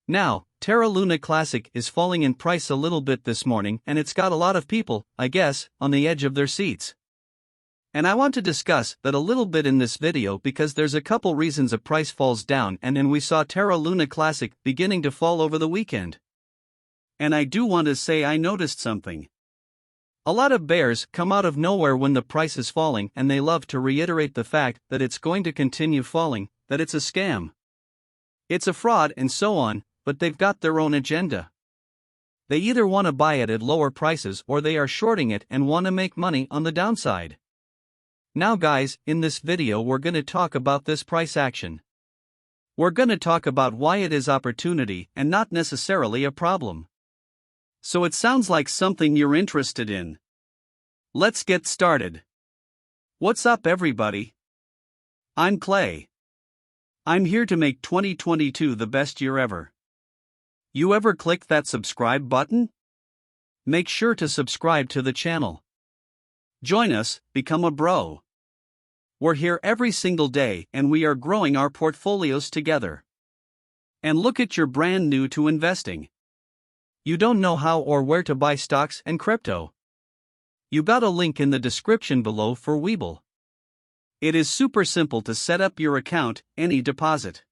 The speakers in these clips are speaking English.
Now, Terra Luna Classic is falling in price a little bit this morning, and it's got a lot of people, I guess, on the edge of their seats. And I want to discuss that a little bit in this video because there's a couple reasons a price falls down, and then we saw Terra Luna Classic beginning to fall over the weekend. And I do want to say I noticed something. A lot of bears come out of nowhere when the price is falling, and they love to reiterate the fact that it's going to continue falling, that it's a scam, it's a fraud, and so on, but they've got their own agenda. They either want to buy it at lower prices or they are shorting it and want to make money on the downside. Now guys, in this video we're going to talk about this price action. We're going to talk about why it is opportunity and not necessarily a problem. So it sounds like something you're interested in. Let's get started. What's up everybody? I'm Clay. I'm here to make 2022 the best year ever. You ever click that subscribe button? Make sure to subscribe to the channel. Join us, become a bro. We're here every single day and we are growing our portfolios together. And look at you're brand new to investing. You don't know how or where to buy stocks and crypto. You got a link in the description below for Webull. It is super simple to set up your account, any deposit.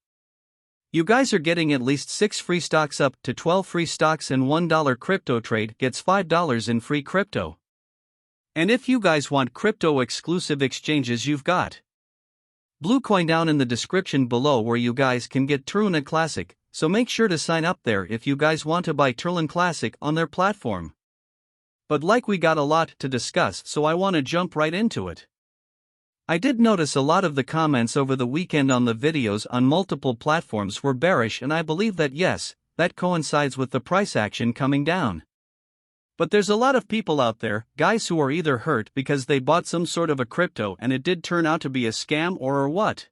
You guys are getting at least 6 free stocks up to 12 free stocks, and $1 crypto trade gets $5 in free crypto. And if you guys want crypto exclusive exchanges, you've got Bluecoin down in the description below where you guys can get Terra Classic, so make sure to sign up there if you guys want to buy Terra Classic on their platform. But like we got a lot to discuss, so I want to jump right into it. I did notice a lot of the comments over the weekend on the videos on multiple platforms were bearish, and I believe that yes, that coincides with the price action coming down. But there's a lot of people out there, guys, who are either hurt because they bought some sort of a crypto and it did turn out to be a scam, or what.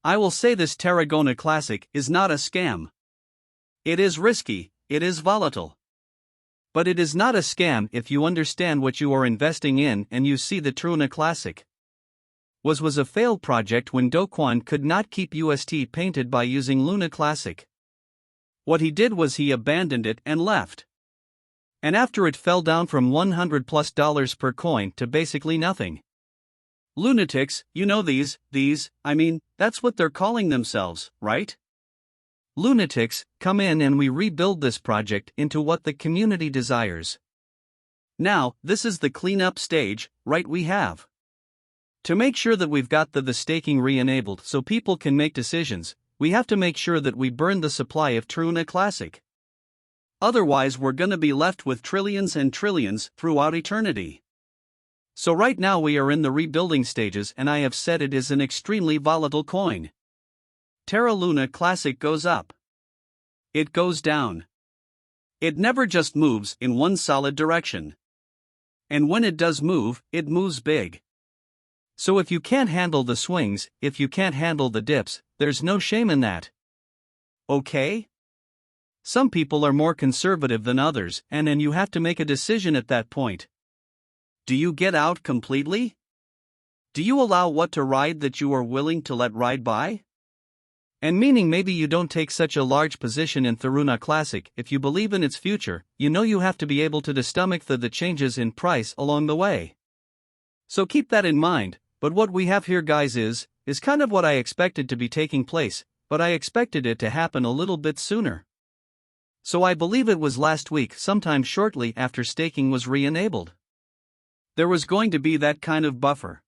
I will say this Terra Luna Classic is not a scam. It is risky, it is volatile. But it is not a scam if you understand what you are investing in and you see the Terra Luna Classic was a failed project when Do Kwon could not keep UST painted by using Luna Classic. What he did was he abandoned it and left. And after it fell down from $100+ per coin to basically nothing. Lunatics, you know that's what they're calling themselves, right? Lunatics, come in and we rebuild this project into what the community desires. Now, this is the cleanup stage, right? We have to make sure that we've got the staking re-enabled so people can make decisions. We have to make sure that we burn the supply of Terra Luna Classic. Otherwise we're gonna be left with trillions and trillions throughout eternity. So right now we are in the rebuilding stages, and I have said it is an extremely volatile coin. Terra Luna Classic goes up. It goes down. It never just moves in one solid direction. And when it does move, it moves big. So if you can't handle the swings, if you can't handle the dips, there's no shame in that. Okay? Some people are more conservative than others, and then you have to make a decision at that point. Do you get out completely? Do you allow what to ride that you are willing to let ride by? And meaning maybe you don't take such a large position in Terra Luna Classic. If you believe in its future, you know you have to be able to stomach the changes in price along the way. So keep that in mind. But what we have here, guys, is kind of what I expected to be taking place, but I expected it to happen a little bit sooner. So I believe it was last week, sometime shortly after staking was re-enabled. There was going to be that kind of buffer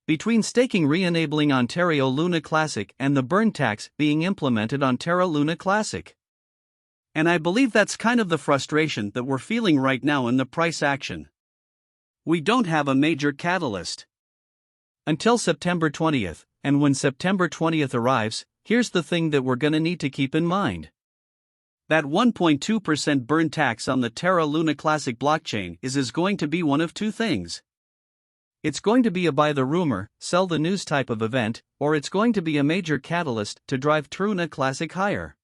between staking re-enabling on Terra Luna Classic and the burn tax being implemented on Terra Luna Classic. And I believe that's kind of the frustration that we're feeling right now in the price action. We don't have a major catalyst until September 20th, and when September 20th arrives, here's the thing that we're gonna need to keep in mind. That 1.2% burn tax on the Terra Luna Classic blockchain is going to be one of two things. It's going to be a buy the rumor, sell the news type of event, or it's going to be a major catalyst to drive Terra Luna Classic higher.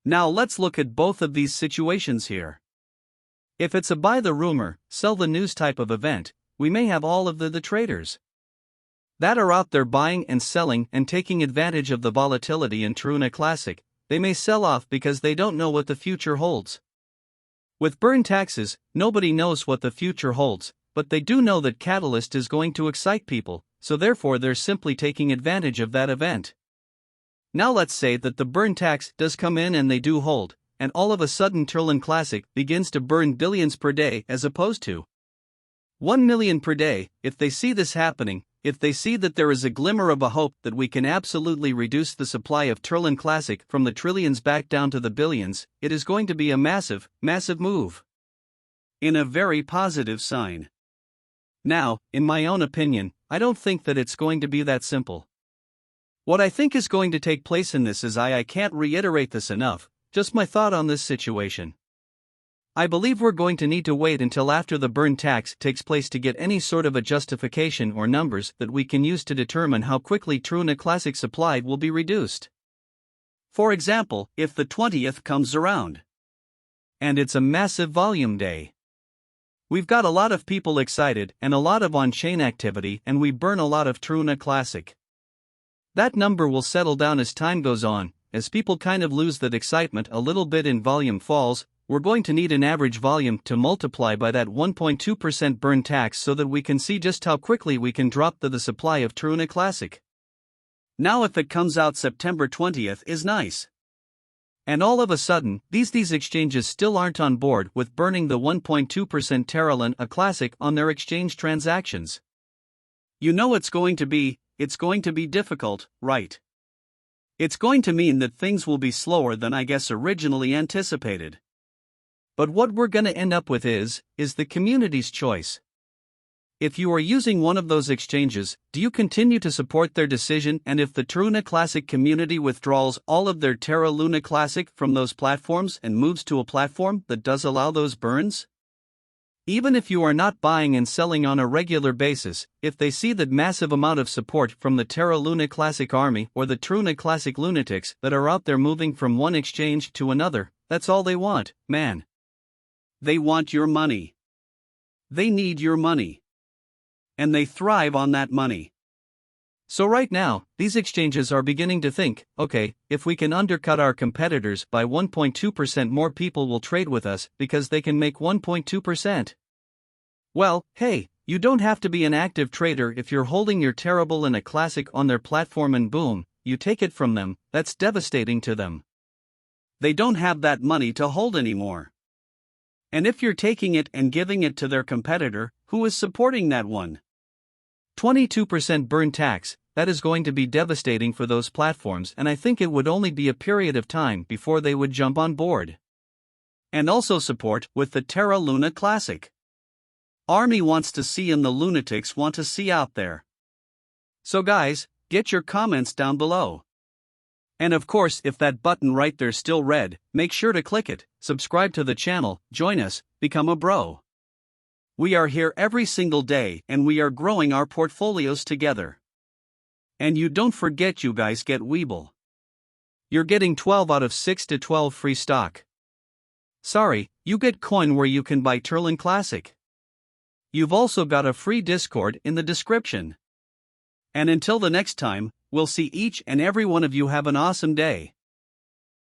Now let's look at both of these situations here. If it's a buy the rumor, sell the news type of event, we may have all of the traders that are out there buying and selling and taking advantage of the volatility in Terra Luna Classic, they may sell off because they don't know what the future holds. With burn taxes, nobody knows what the future holds, but they do know that Catalyst is going to excite people, so therefore they're simply taking advantage of that event. Now let's say that the burn tax does come in and they do hold, and all of a sudden Terra Classic begins to burn billions per day as opposed to 1 million per day. If they see this happening, if they see that there is a glimmer of a hope that we can absolutely reduce the supply of Terra Classic from the trillions back down to the billions, it is going to be a massive, massive move. In a very positive sign. Now, in my own opinion, I don't think that it's going to be that simple. What I think is going to take place in this is I can't reiterate this enough, just my thought on this situation. I believe we're going to need to wait until after the burn tax takes place to get any sort of a justification or numbers that we can use to determine how quickly Terra Classic supply will be reduced. For example, if the 20th comes around and it's a massive volume day. We've got a lot of people excited and a lot of on-chain activity, and we burn a lot of Terra Classic. That number will settle down as time goes on, as people kind of lose that excitement a little bit and volume falls. We're going to need an average volume to multiply by that 1.2% burn tax so that we can see just how quickly we can drop the supply of Terra Classic. Now if it comes out September 20th is nice. And all of a sudden, these exchanges still aren't on board with burning the 1.2% Terra Classic on their exchange transactions. You know it's going to be difficult, right? It's going to mean that things will be slower than I guess originally anticipated. But what we're gonna end up with is the community's choice. If you are using one of those exchanges, do you continue to support their decision? And if the Terra Classic community withdraws all of their Terra Luna Classic from those platforms and moves to a platform that does allow those burns? Even if you are not buying and selling on a regular basis, if they see that massive amount of support from the Terra Luna Classic army or the Terra Classic lunatics that are out there moving from one exchange to another, that's all they want, man. They want your money. They need your money. And they thrive on that money. So right now, these exchanges are beginning to think, okay, if we can undercut our competitors by 1.2%, more people will trade with us because they can make 1.2%. Well, hey, you don't have to be an active trader if you're holding your Terrible and a Classic on their platform and boom, you take it from them. That's devastating to them. They don't have that money to hold anymore. And if you're taking it and giving it to their competitor, who is supporting that one? 22% burn tax, that is going to be devastating for those platforms, and I think it would only be a period of time before they would jump on board. And also support with the Terra Luna Classic. Army wants to see and the lunatics want to see out there. So guys, get your comments down below. And of course, if that button right there's still red, make sure to click it, subscribe to the channel, join us, become a bro. We are here every single day and we are growing our portfolios together. And you don't forget, you guys get Weeble. You're getting 12 out of 6 to 12 free stock. Sorry, you get coin where you can buy Terra Classic. You've also got a free Discord in the description. And until the next time, we'll see each and every one of you have an awesome day.